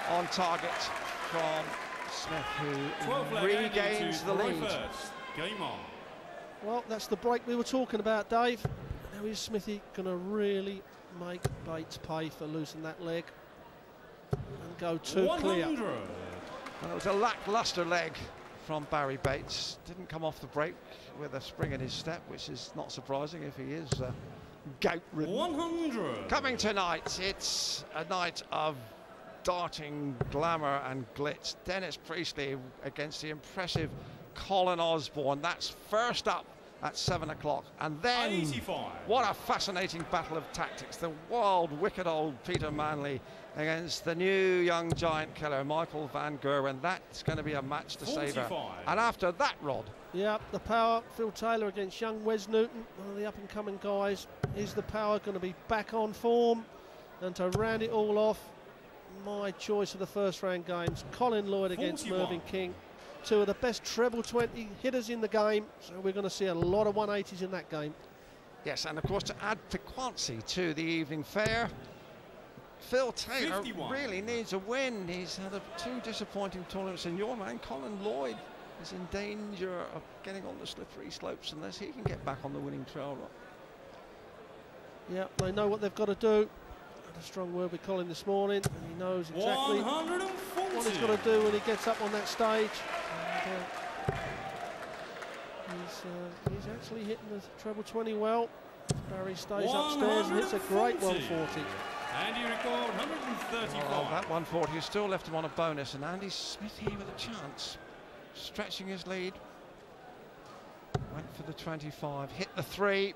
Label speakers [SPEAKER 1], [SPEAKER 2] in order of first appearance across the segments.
[SPEAKER 1] on target from Smith, who regains the lead.
[SPEAKER 2] Game on.
[SPEAKER 3] Well, that's the break we were talking about, Dave. Now is Smithy going to really make Bates pay for losing that leg and go too
[SPEAKER 2] 100.
[SPEAKER 3] clear?
[SPEAKER 1] Well, it was a lacklustre leg from Barrie Bates. Didn't come off the break with a spring in his step, which is not surprising if he is gout-ridden.
[SPEAKER 2] 100.
[SPEAKER 1] Coming tonight, it's a night of darting glamour and glitz. Dennis Priestley against the impressive Colin Osborne. That's first up at 7 o'clock. And then,
[SPEAKER 2] 85.
[SPEAKER 1] What a fascinating battle of tactics. The wild, wicked old Peter Manley against the new young giant killer, Michael Van Gerwen. That's going to be a match to savour. And after that, Rod.
[SPEAKER 3] Yeah, the power, Phil Taylor against young Wes Newton, one of the up-and-coming guys. Is the power going to be back on form? And to round it all off, my choice of the first-round games, Colin Lloyd against
[SPEAKER 2] 41.
[SPEAKER 3] Mervyn King. Two of the best treble 20 hitters in the game, so we're going to see a lot of 180s in that game.
[SPEAKER 1] Yes, and of course to add piquancy to the evening fare, Phil Taylor
[SPEAKER 2] 51.
[SPEAKER 1] really needs a win. He's had two disappointing tournaments, and your man Colin Lloyd is in danger of getting on the slippery slopes unless he can get back on the winning trail.
[SPEAKER 3] Yeah, they know what they've got to do. Had a strong word with Colin this morning, and he knows exactly
[SPEAKER 2] 140.
[SPEAKER 3] what he's got to do when he gets up on that stage. And, he's actually hitting the treble 20 well. Barrie stays upstairs and hits a great 140.
[SPEAKER 2] Andy record 135.
[SPEAKER 1] Oh, that 140 has still left him on a bonus, and Andy Smith here with a chance, stretching his lead. Went for the 25, hit the 3,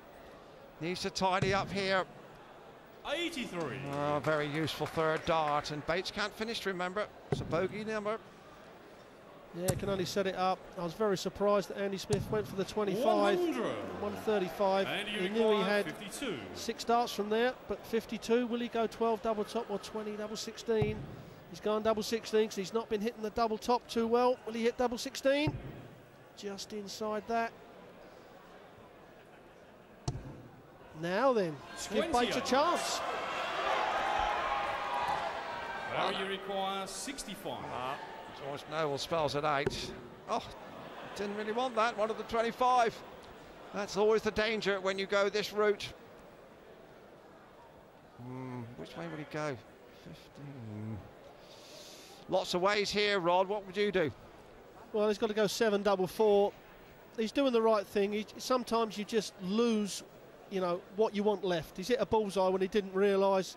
[SPEAKER 1] needs to tidy up here.
[SPEAKER 2] 83.
[SPEAKER 1] Oh, very useful third dart, and Bates can't finish, remember. It's a bogey number.
[SPEAKER 3] Yeah, can only set it up. I was very surprised that Andy Smith went for the 25. 135. He knew he had
[SPEAKER 2] 52.
[SPEAKER 3] 6 darts from there, but 52. Will he go 12 double top or 20 double 16? He's gone double 16 because he's not been hitting the double top too well. Will he hit double 16? Just inside that. Now then, give Bates a chance.
[SPEAKER 2] Barrie requires 65.
[SPEAKER 1] George Noble spells at 8. Oh, didn't really want that. Wanted the 25. That's always the danger when you go this route. Which way would he go? 15. Lots of ways here, Rod. What would you do?
[SPEAKER 3] Well, he's got to go 7 double 4. He's doing the right thing. Sometimes you just lose, you know, what you want left. He's hit a bullseye when he didn't realise.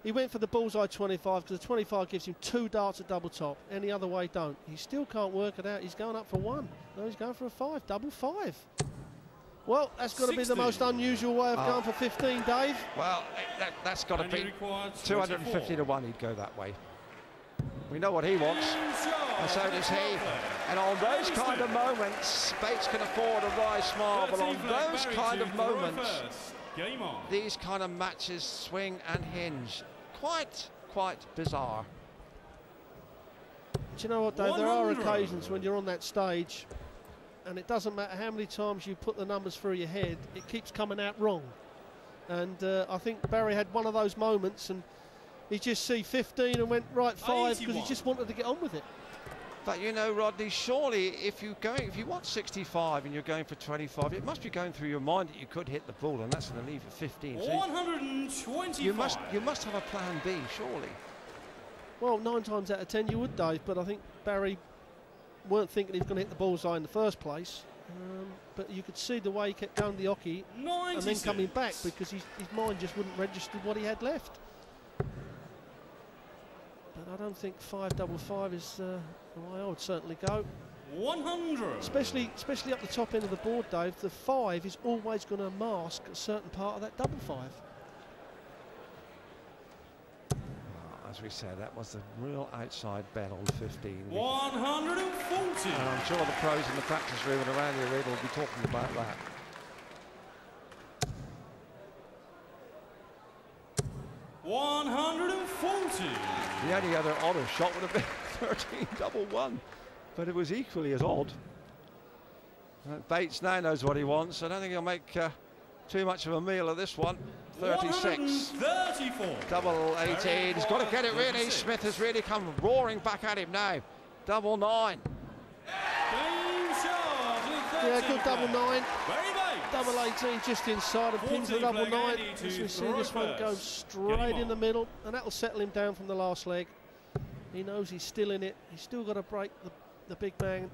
[SPEAKER 3] He went for the bullseye 25 because the 25 gives him 2 darts at double top. Any other way, don't. He still can't work it out. He's going up for 1. No, he's going for a 5. Double 5. Well, that's got to be the most unusual way of going for 15, Dave.
[SPEAKER 1] Well, that's got to be 250 to 1. He'd go that way. We know what he wants, and so does he. And on those kind of moments, Bates can afford a wry smile, but on those kind of moments, these kind of matches swing and hinge. Quite bizarre.
[SPEAKER 3] Do you know what, Dave?
[SPEAKER 2] 100.
[SPEAKER 3] There are occasions when you're on that stage, and it doesn't matter how many times you put the numbers through your head, it keeps coming out wrong. And I think Barrie had one of those moments, and he just see 15 and went right 5 because he just wanted to get on with it.
[SPEAKER 1] But you know, Rodney, surely if you want 65 and you're going for 25, it must be going through your mind that you could hit the ball, and that's going to leave at 15. So
[SPEAKER 2] 125.
[SPEAKER 1] you must have a plan B, surely.
[SPEAKER 3] Well, 9 times out of 10 you would, Dave, but I think Barrie weren't thinking he was going to hit the bullseye in the first place. But you could see the way he kept going the hockey and then coming back because his mind just wouldn't register what he had left. But I don't think 5 double 5 is the way I would certainly go.
[SPEAKER 2] 100.
[SPEAKER 3] Especially up the top end of the board, Dave. The 5 is always going to mask a certain part of that double 5.
[SPEAKER 1] As we said, that was the real outside bet on 15.
[SPEAKER 2] 140.
[SPEAKER 1] And I'm sure the pros in the practice room and around the arena will be talking about that. The only other odder shot would have been 13 double 1, but it was equally as odd. Bates now knows what he wants. I don't think he'll make too much of a meal of this one. 36.
[SPEAKER 2] 134.
[SPEAKER 1] Double 18. He's got to get it really. Smith has really come roaring back at him now. Double 9.
[SPEAKER 3] Yeah, good double 9. Double 18 just inside and pins the double 9. As we see this one go straight in the middle, and that will settle him down from the last leg. He knows he's still in it. He's still got to break the big man.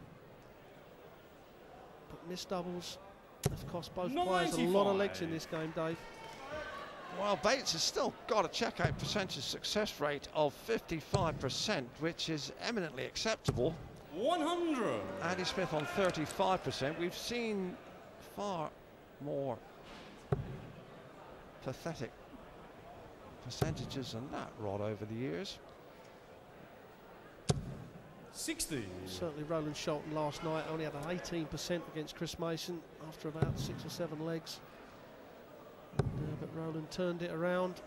[SPEAKER 3] But missed doubles have cost both players a lot of legs in this game, Dave.
[SPEAKER 1] Well, Bates has still got a check-out percentage success rate of 55%, which is eminently acceptable.
[SPEAKER 2] 100.
[SPEAKER 1] Andy Smith on 35%. We've seen far more pathetic percentages than that, Rod, over the years.
[SPEAKER 2] 60.
[SPEAKER 3] Certainly Roland Shelton last night only had an 18% against Chris Mason after about 6 or 7 legs. But Roland turned it around.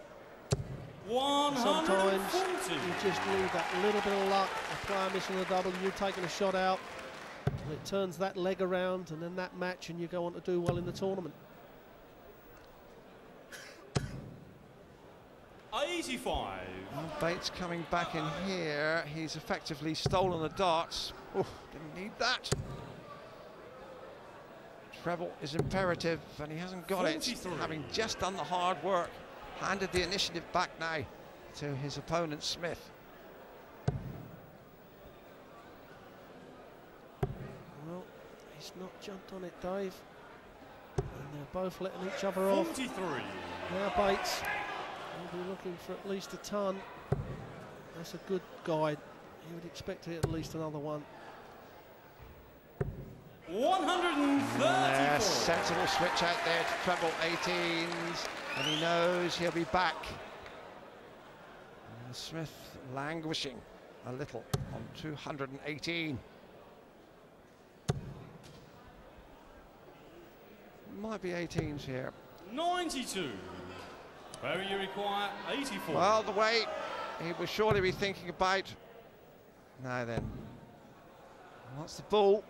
[SPEAKER 3] Sometimes you just need that little bit of luck, a player missing a double, you taking a shot out, and it turns that leg around, and then that match, and you go on to do well in the tournament.
[SPEAKER 2] 85.
[SPEAKER 1] Well, Bates coming back in here. He's effectively stolen the darts. Oh, didn't need that. Treble is imperative, and he hasn't got
[SPEAKER 2] 43.
[SPEAKER 1] it, having just done the hard work. Handed the initiative back now to his opponent Smith.
[SPEAKER 3] Well, he's not jumped on it, Dave. And they're both letting each other off.
[SPEAKER 2] 43.
[SPEAKER 3] Now Bates will be looking for at least a ton. That's a good guide. You would expect to hit at least another one.
[SPEAKER 2] 134.
[SPEAKER 1] Yeah, sensible switch out there to treble 18s, and he knows he'll be back. And Smith languishing a little on 218. Might be 18s here.
[SPEAKER 2] 92. Barrie, you require 84.
[SPEAKER 1] Well, the way he will surely be thinking about. Now then, what's the ball?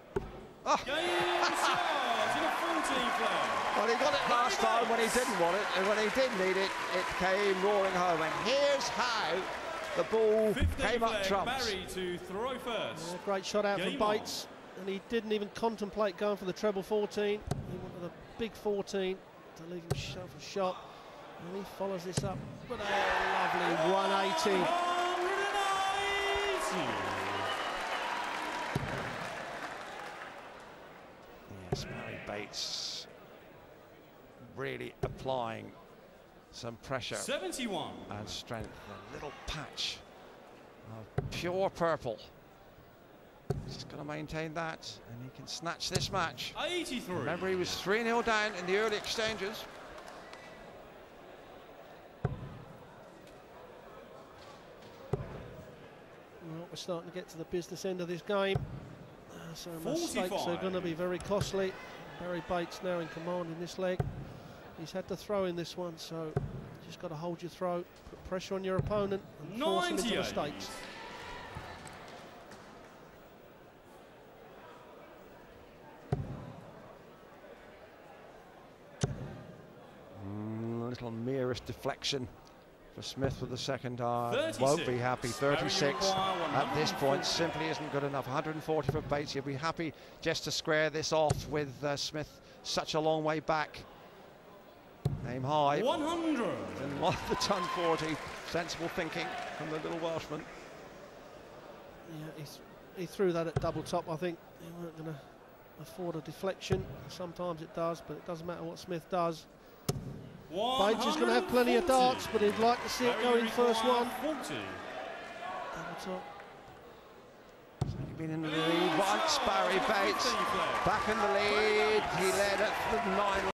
[SPEAKER 1] Oh.
[SPEAKER 2] Game shot in a 14 flag.
[SPEAKER 1] Well, he got it last time when he didn't want it, and when he did need it, it came roaring home. And here's how the ball came up trumps.
[SPEAKER 2] Barrie to throw first.
[SPEAKER 3] Yeah, great shot out from Bates, and he didn't even contemplate going for the treble 14. He wanted a big 14 to leave himself a shot, and he follows this up with a lovely 180.
[SPEAKER 2] 180.
[SPEAKER 1] Yes, Barrie Bates really applying some pressure
[SPEAKER 2] 71.
[SPEAKER 1] and strength. A little patch of pure purple. He's just got to maintain that, and he can snatch this match.
[SPEAKER 2] 83.
[SPEAKER 1] Remember, he was 3-0 down in the early exchanges.
[SPEAKER 3] Well, we're starting to get to the business end of this game. So
[SPEAKER 2] 45.
[SPEAKER 3] mistakes are going to be very costly. Barrie Bates now in command in this leg. He's had to throw in this one, so you just got to hold your throw, put pressure on your opponent, and force him into mistakes.
[SPEAKER 1] Little merest deflection for Smith with the second iron.
[SPEAKER 2] 36.
[SPEAKER 1] Won't be happy. 36 at this point simply isn't good enough. 140 for Bates. He'll be happy just to square this off with Smith such a long way back. Aim high.
[SPEAKER 2] 100.
[SPEAKER 1] And one the ton 40. Sensible thinking from the little Welshman.
[SPEAKER 3] Yeah, he threw that at double top. I think he weren't going to afford a deflection. Sometimes it does, but it doesn't matter what Smith does. Bates is going to have plenty of darts, but he'd like to see it go in first one.
[SPEAKER 2] 40.
[SPEAKER 3] Double top.
[SPEAKER 1] He's been in the lead once, Barrie Bates. Back in the lead. He led at the 9.